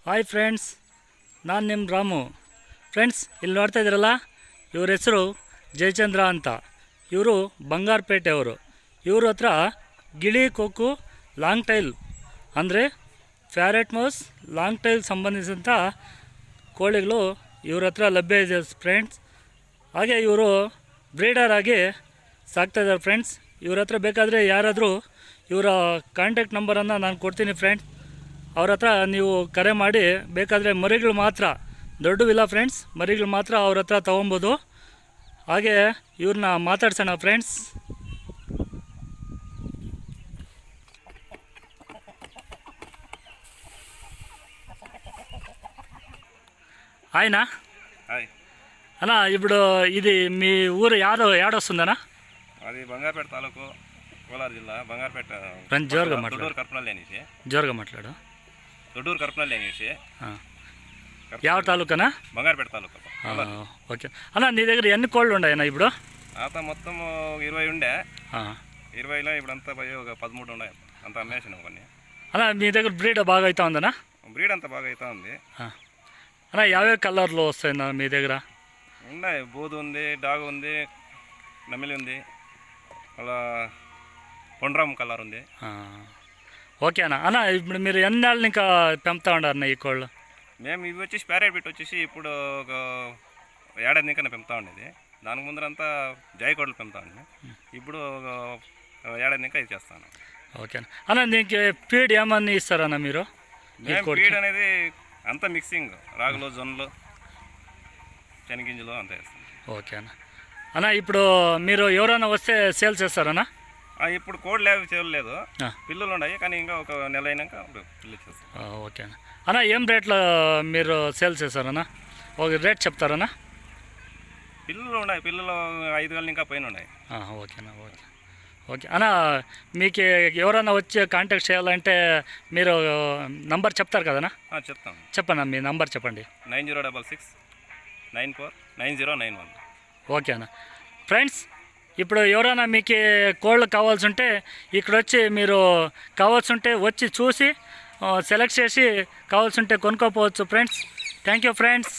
Hi friends, ನಾನು ನಿಮ್ಮ Ramu. Friends, ಇಲ್ಲಿ ನೋಡ್ತಾ ಇದ್ದೀರಲ್ಲ, ಇವ್ರ ಹೆಸರು ಜಯಚಂದ್ರ ಅಂತ. ಇವರು ಬಂಗಾರಪೇಟೆಯವರು. ಇವ್ರ ಹತ್ರ ಗಿಳಿ, ಕೊಕ್ಕು, ಲಾಂಗ್ ಟೈಲ್ ಅಂದರೆ ಪ್ಯಾರೆಟ್ ಮೌಸ್, ಲಾಂಗ್ ಟೈಲ್ ಸಂಬಂಧಿಸಿದಂಥ ಕೋಳಿಗಳು ಇವ್ರ ಹತ್ರ ಲಭ್ಯ ಇದೆ ಫ್ರೆಂಡ್ಸ್. ಹಾಗೆ ಇವರು ಬ್ರೀಡರ್ ಆಗಿ ಸಾಕ್ತಾಯಿದ್ದಾರೆ ಫ್ರೆಂಡ್ಸ್. ಇವ್ರ ಹತ್ರ ಬೇಕಾದರೆ ಯಾರಾದರೂ ಇವರ ಕಾಂಟ್ಯಾಕ್ಟ್ ನಂಬರನ್ನು ನಾನು ಕೊಡ್ತೀನಿ ಫ್ರೆಂಡ್ಸ್. ಅವ್ರ ಹತ್ರ ನೀವು ಕರೆ ಮಾಡಿ ಬೇಕಾದರೆ ಮರಿಗಳು ಮಾತ್ರ, ದೊಡ್ಡವಿಲ್ಲ ಫ್ರೆಂಡ್ಸ್, ಮರಿಗಳು ಮಾತ್ರ ಅವ್ರ ಹತ್ರ ತೊಗೊಬೋದು. ಹಾಗೆ ಇವ್ರನ್ನ ಮಾತಾಡ್ಸೋಣ ಫ್ರೆಂಡ್ಸ್. హాయ్నా. హాయ్ అన్నా, ఇప్పుడు ఇది మీ ఊరు ఏడొస్తుందన్నా? అది బంగారపేట తాలూకు, కోలార్ జిల్లా, బంగారపేట. జోరుగా మాట్లాడు. దొడ్డూరు కర్పనల్లి అనేసి. జోరుగా మాట్లాడు. దొడ్డూరు కర్పనల్లి అనేసి. ಯಾವ ತಾಲೂಕనా? బంగారపేట తాలూకు. ఓకే అన్న, నీ దగ్గర ఎన్ని కోళ్ళు ఉన్నాయన్నా ఇప్పుడు? మొత్తం 20 ఉండే. 20లో ఇప్పుడంతా పోయి ఒక 13 ఉన్నాయి. అంత అమ్మేసాను కొన్ని. అన్న, మీ దగ్గర బ్రీడ్ బాగా అవుతా ఉందన్నా? బ్రీడ్ అంతా బాగా అవుతా ఉంది. అన్న, యావే కలర్లో వస్తాయన్నా మీ దగ్గర? ఉన్నాయి. బూదు ఉంది, డాగ్ ఉంది, నమిలి ఉంది, అలా పొండ్రామ్ కలర్ ఉంది. ఓకే అన్న. అన్న, ఇప్పుడు మీరు ఎన్నేళ్ళని ఇంకా పెంపుతా ఉండారన్న ఈ కోళ్ళు? మేము ఇవి వచ్చేసి ప్యారెట్ బిట్ వచ్చేసి ఇప్పుడు ఒక ఏడాది ఇంకా పెంపుతా ఉండేది. దానికి ముందరంతా జై కోళ్ళు పెంపుతా ఉండే. ఇప్పుడు ఒక ఏడాది ఇంకా ఇది చేస్తాను. ఓకే అన్న. అన్న, దీనికి ఫీడ్ ఏమన్నా ఇస్తారన్న మీరు? ఫీడ్ అనేది అంతా మిక్సింగ్, రాగులు, జొన్నలు, శనగింజలు అంతా వేస్తాం. ఓకే అన్న. అన్న, ఇప్పుడు మీరు ఎవరైనా వస్తే సేల్ చేస్తారన్నా? ఇప్పుడు కోడ్ లేవు, చేయలేదు. పిల్లలు ఉన్నాయి, కానీ ఇంకా ఒక నెల అయినాక పిల్లలు చేస్తాం. ఓకే అన్న. అన్న, ఏం రేట్లో మీరు సేల్ చేస్తారన్నా? ఒక రేట్ చెప్తారన్నా? పిల్లలు ఉన్నాయి, పిల్లలు 5,000 ఇంకా పైన ఉన్నాయి. ఓకేనా. ఓకే ఓకే అన్న, మీకు ఎవరైనా వచ్చి కాంటాక్ట్ చేయాలంటే మీరు నంబర్ చెప్తారు కదన్నా? చెప్తాం. చెప్పన్నా, మీ నంబర్ చెప్పండి. 9066 94 9091. ఓకే అన్న. ఫ్రెండ్స్, ఇప్పుడు ఎవరైనా మీకు కోళ్ళు కావాల్సి ఉంటే ఇక్కడ వచ్చి మీరు కావాల్సి ఉంటే వచ్చి చూసి సెలెక్ట్ చేసి కావాల్సి ఉంటే కొనుక్కోపోవచ్చు ఫ్రెండ్స్. Thank you friends.